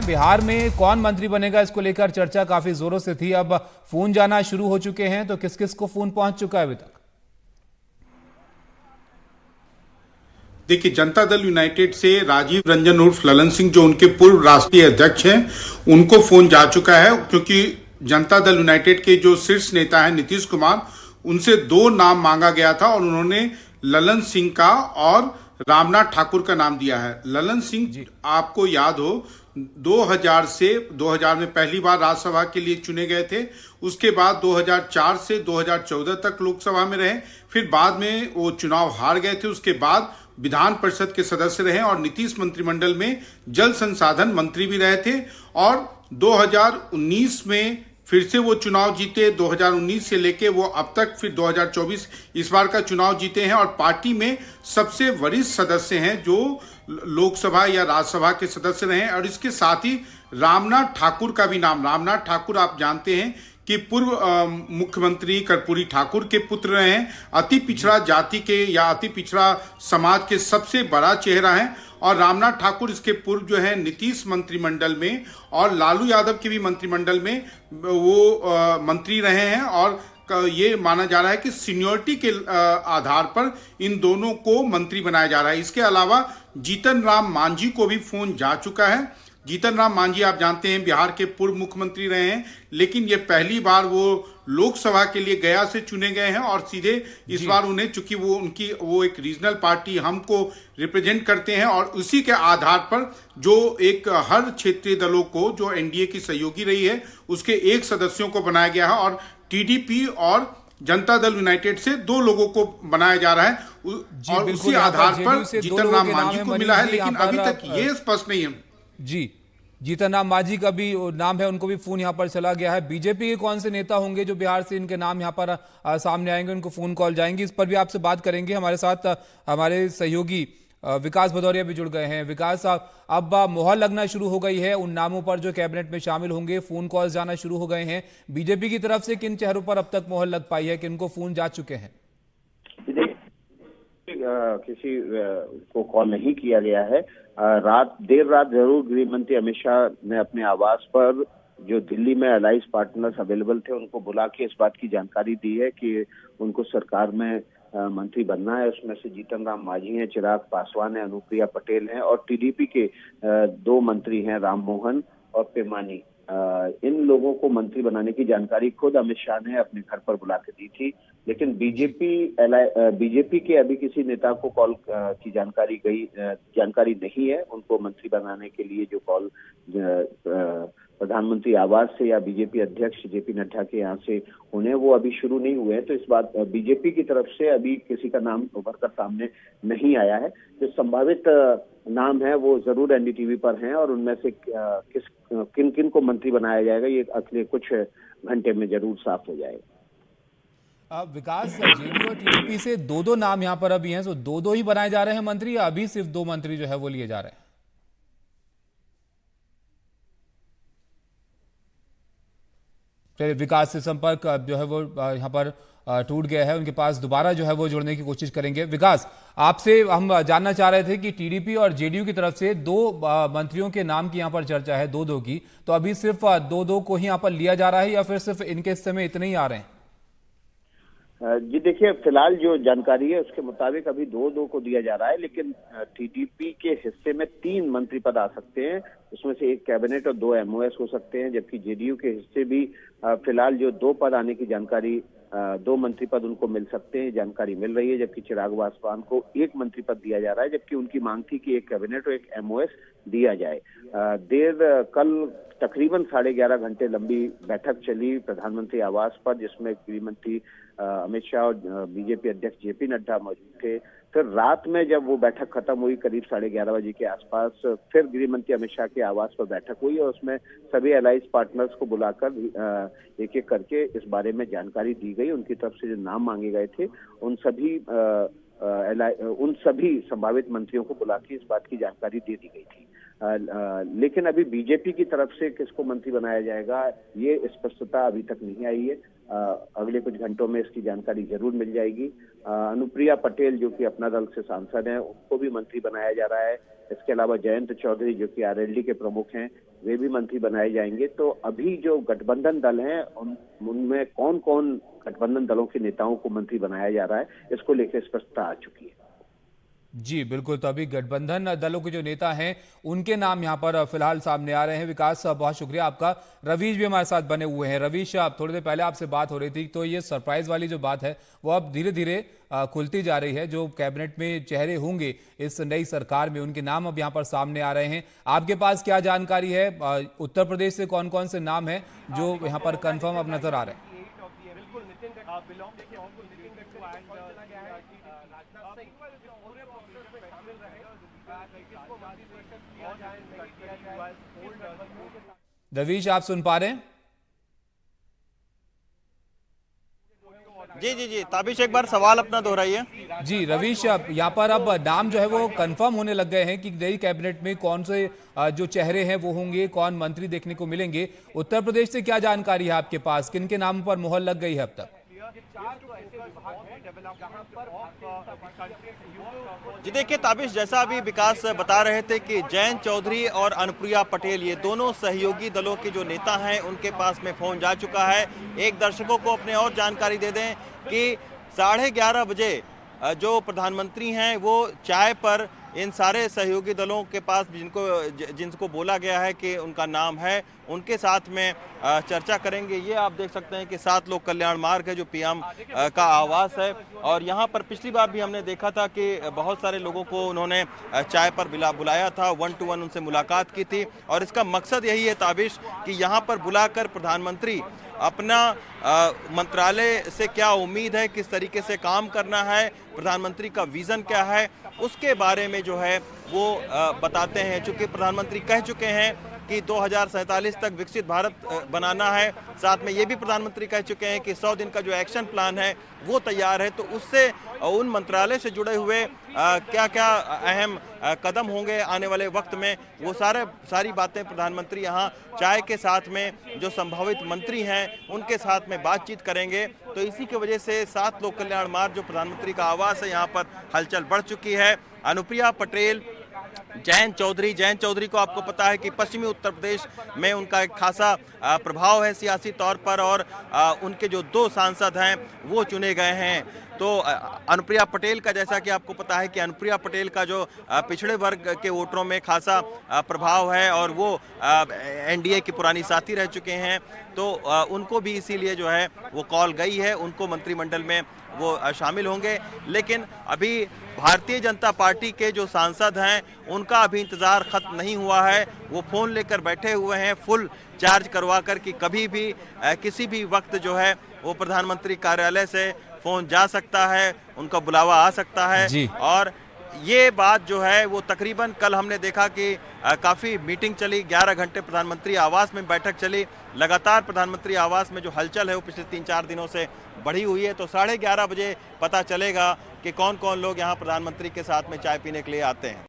बिहार में कौन मंत्री बनेगा, इसको लेकर चर्चा काफी जोरों से थी। अब फोन जाना शुरू हो चुके हैं, तो किस किस को फोन पहुंच चुका है अभी तक? देखिए, जनता दल यूनाइटेड से राजीव रंजन उर्फ ललन सिंह, जो उनके पूर्व राष्ट्रीय अध्यक्ष हैं, उनको फोन जा चुका है। क्योंकि जनता दल यूनाइटेड के जो शीर्ष नेता हैं नीतीश कुमार, उनसे दो नाम मांगा गया था और उन्होंने ललन सिंह का और रामनाथ ठाकुर का नाम दिया है। ललन सिंह, आपको याद हो, 2000 में पहली बार राज्यसभा के लिए चुने गए थे। उसके बाद 2004 से 2014 तक लोकसभा में रहे। फिर बाद में वो चुनाव हार गए थे। उसके बाद विधान परिषद के सदस्य रहे और नीतीश मंत्रिमंडल में जल संसाधन मंत्री भी रहे थे। और 2019 में फिर से वो चुनाव जीते। 2019 से लेके वो अब तक फिर 2024 इस बार का चुनाव जीते हैं और पार्टी में सबसे वरिष्ठ सदस्य हैं जो लोकसभा या राज्यसभा के सदस्य रहे हैं। और इसके साथ ही रामनाथ ठाकुर का भी नाम, रामनाथ ठाकुर आप जानते हैं कि पूर्व मुख्यमंत्री कर्पूरी ठाकुर के पुत्र रहे हैं। अति पिछड़ा जाति के या अति पिछड़ा समाज के सबसे बड़ा चेहरा है। और रामनाथ ठाकुर इसके पूर्व जो है नीतीश मंत्रिमंडल में और लालू यादव के भी मंत्रिमंडल में वो मंत्री रहे हैं। और ये माना जा रहा है कि सीनियरिटी के आधार पर इन दोनों को मंत्री बनाया जा रहा है। इसके अलावा जीतन राम मांझी को भी फोन जा चुका है। जीतन राम मांझी आप जानते हैं बिहार के पूर्व मुख्यमंत्री रहे हैं, लेकिन ये पहली बार वो लोकसभा के लिए गया से चुने गए हैं और सीधे इस बार उन्हें, चूंकि वो एक रीजनल पार्टी हमको रिप्रेजेंट करते हैं और उसी के आधार पर जो एक हर क्षेत्रीय दलों को जो एनडीए की सहयोगी रही है उसके एक सदस्यों को बनाया गया है। और टीडीपी और जनता दल यूनाइटेड से दो लोगों को बनाया जा रहा है और उसी आधार पर जीतन राम मांझी को मिला है। लेकिन अभी तक ये स्पष्ट नहीं है। जी, जीतन राम मांझी का भी नाम है, उनको भी फोन यहां पर चला गया है। बीजेपी के कौन से नेता होंगे जो बिहार से इनके नाम यहां पर सामने आएंगे, उनको फोन कॉल जाएंगी, इस पर भी आपसे बात करेंगे। हमारे साथ हमारे सहयोगी विकास भदौरिया भी जुड़ गए हैं। विकास, अब मोहर लगना शुरू हो गई है उन नामों पर जो कैबिनेट में शामिल होंगे, फोन कॉल जाना शुरू हो गए हैं। बीजेपी की तरफ से किन चेहरों पर अब तक मोहर लग पाई है, किनको फोन जा चुके हैं? किसी को कॉल नहीं किया गया है। देर रात जरूर गृह मंत्री अमित शाह ने अपने आवास पर जो दिल्ली में अलायंस पार्टनर्स अवेलेबल थे उनको बुला के इस बात की जानकारी दी है कि उनको सरकार में मंत्री बनना है। उसमें से जीतन राम मांझी हैं, चिराग पासवान है, अनुप्रिया पटेल हैं और टीडीपी के दो मंत्री हैं, राम मोहन और पेमानी। इन लोगों को मंत्री बनाने की जानकारी खुद अमित शाह ने अपने घर पर बुला के दी थी। लेकिन बीजेपी के अभी किसी नेता को कॉल की जानकारी नहीं है। उनको मंत्री बनाने के लिए जो कॉल प्रधानमंत्री आवास से या बीजेपी अध्यक्ष जेपी नड्डा के यहाँ से होने, वो अभी शुरू नहीं हुए हैं। तो इस बात बीजेपी की तरफ से अभी किसी का नाम उभर कर सामने नहीं आया है। जो संभावित नाम है वो जरूर एनडीटीवी पर हैं और उनमें से किन किन को मंत्री बनाया जाएगा ये अगले कुछ घंटे में जरूर साफ हो जाएगा। विकास, जेडीयू और टीडीपी से दो नाम यहाँ पर अभी हैं, तो दो ही बनाए जा रहे हैं मंत्री, या अभी सिर्फ दो मंत्री जो है वो लिए जा रहे हैं? विकास से संपर्क जो है वो यहाँ पर टूट गया है, उनके पास दोबारा जो है वो जुड़ने की कोशिश करेंगे। विकास, आपसे हम जानना चाह रहे थे कि टीडीपी और जेडीयू की तरफ से दो मंत्रियों के नाम की यहाँ पर चर्चा है, दो की, तो अभी सिर्फ दो को ही यहाँ पर लिया जा रहा है या फिर सिर्फ इनके हिस्से में इतने ही आ रहे हैं? जी देखिए, फिलहाल जो जानकारी है उसके मुताबिक अभी दो को दिया जा रहा है। लेकिन टीडीपी के हिस्से में 3 मंत्री पद आ सकते हैं, उसमें से एक कैबिनेट और 2 एमओएस हो सकते हैं। जबकि जेडीयू के हिस्से भी फिलहाल जो 2 पद आने की जानकारी, 2 मंत्री पद उनको मिल सकते हैं, जानकारी मिल रही है। जबकि चिराग पासवान को 1 मंत्री पद दिया जा रहा है, जबकि उनकी मांग थी कि एक कैबिनेट और एक एमओएस दिया जाए। कल तकरीबन 11.5 घंटे लंबी बैठक चली प्रधानमंत्री आवास पर, जिसमें गृह मंत्री अमित शाह और बीजेपी अध्यक्ष जेपी नड्डा मौजूद थे। फिर रात में जब वो बैठक खत्म हुई करीब 11:30 बजे के आसपास, फिर गृह मंत्री अमित शाह के आवास पर बैठक हुई और उसमें सभी अलायंस पार्टनर्स को बुलाकर एक एक करके इस बारे में जानकारी दी गई। उनकी तरफ से जो नाम मांगे गए थे उन सभी संभावित मंत्रियों को बुला के इस बात की जानकारी दे दी गई थी। लेकिन अभी बीजेपी की तरफ से किसको मंत्री बनाया जाएगा ये स्पष्टता अभी तक नहीं आई है। अगले कुछ घंटों में इसकी जानकारी जरूर मिल जाएगी। अनुप्रिया पटेल जो कि अपना दल से सांसद हैं, उनको भी मंत्री बनाया जा रहा है। इसके अलावा जयंत चौधरी जो कि आरएलडी के प्रमुख हैं, वे भी मंत्री बनाए जाएंगे। तो अभी जो गठबंधन दल हैं उनमें कौन कौन गठबंधन दलों के नेताओं को मंत्री बनाया जा रहा है, इसको लेकर स्पष्टता आ चुकी है। जी बिल्कुल, तो अभी गठबंधन दलों के जो नेता हैं उनके नाम यहाँ पर फिलहाल सामने आ रहे हैं। विकास, बहुत शुक्रिया आपका। रवीश भी हमारे साथ बने हुए हैं। रवीश, आप थोड़ी देर पहले आपसे बात हो रही थी, तो ये सरप्राइज वाली जो बात है वो अब धीरे धीरे खुलती जा रही है। जो कैबिनेट में चेहरे होंगे इस नई सरकार में, उनके नाम अब यहाँ पर सामने आ रहे हैं। आपके पास क्या जानकारी है? उत्तर प्रदेश से कौन कौन से नाम हैं जो यहाँ पर कन्फर्म अब नजर आ रहे हैं? रवीश, आप सुन पा रहे हैं? जी जी जी, ताबिश एक बार सवाल अपना दोहराइए। जी रवीश, यहाँ पर अब नाम जो है वो कंफर्म होने लग गए हैं कि नई कैबिनेट में कौन से जो चेहरे हैं वो होंगे, कौन मंत्री देखने को मिलेंगे। उत्तर प्रदेश से क्या जानकारी है आपके पास? किन के नाम पर मुहर लग गई है अब तक? जी देखिए ताबिश, जैसा अभी विकास बता रहे थे कि जयंत चौधरी और अनुप्रिया पटेल, ये दोनों सहयोगी दलों के जो नेता हैं, उनके पास में फोन जा चुका है। एक दर्शकों को अपने और जानकारी दे दें कि 11:30 बजे जो प्रधानमंत्री हैं वो चाय पर इन सारे सहयोगी दलों के पास जिनको बोला गया है कि उनका नाम है, उनके साथ में चर्चा करेंगे। ये आप देख सकते हैं कि 7 लोक कल्याण मार्ग है जो पीएम का आवास है, और यहाँ पर पिछली बार भी हमने देखा था कि बहुत सारे लोगों को उन्होंने चाय पर बुलाया था, 1 to 1 उनसे मुलाकात की थी। और इसका मकसद यही है ताबिश कि यहाँ पर बुलाकर प्रधानमंत्री अपना मंत्रालय से क्या उम्मीद है, किस तरीके से काम करना है, प्रधानमंत्री का विजन क्या है, उसके बारे में जो है वो बताते हैं। चूंकि प्रधानमंत्री कह चुके हैं कि 2047 तक विकसित भारत बनाना है, साथ में ये भी प्रधानमंत्री कह चुके हैं कि 100 दिन का जो एक्शन प्लान है वो तैयार है। तो उससे उन मंत्रालय से जुड़े हुए क्या क्या अहम कदम होंगे आने वाले वक्त में, वो सारी बातें प्रधानमंत्री यहाँ चाय के साथ में जो संभावित मंत्री हैं उनके साथ में बातचीत करेंगे। तो इसी की वजह से 7 लोक कल्याण मार्ग जो प्रधानमंत्री का आवास है, यहाँ पर हलचल बढ़ चुकी है। अनुप्रिया पटेल, जयंत चौधरी को आपको पता है कि पश्चिमी उत्तर प्रदेश में उनका एक खासा प्रभाव है सियासी तौर पर, और उनके जो 2 सांसद हैं वो चुने गए हैं। तो अनुप्रिया पटेल का, जैसा कि आपको पता है कि अनुप्रिया पटेल का जो पिछड़े वर्ग के वोटरों में खासा प्रभाव है और वो एनडीए की पुरानी साथी रह चुके हैं, तो उनको भी इसीलिए जो है वो कॉल गई है, उनको मंत्रिमंडल में वो शामिल होंगे। लेकिन अभी भारतीय जनता पार्टी के जो सांसद हैं उनका अभी इंतजार खत्म नहीं हुआ है। वो फोन लेकर बैठे हुए हैं, फुल चार्ज करवा कर कि कभी भी किसी भी वक्त जो है वो प्रधानमंत्री कार्यालय से फोन जा सकता है, उनका बुलावा आ सकता है। और ये बात जो है वो तकरीबन कल हमने देखा कि काफ़ी मीटिंग चली, 11 घंटे प्रधानमंत्री आवास में बैठक चली। लगातार प्रधानमंत्री आवास में जो हलचल है वो पिछले 3-4 दिनों से बढ़ी हुई है। तो 11:30 बजे पता चलेगा कि कौन कौन लोग यहाँ प्रधानमंत्री के साथ में चाय पीने के लिए आते हैं।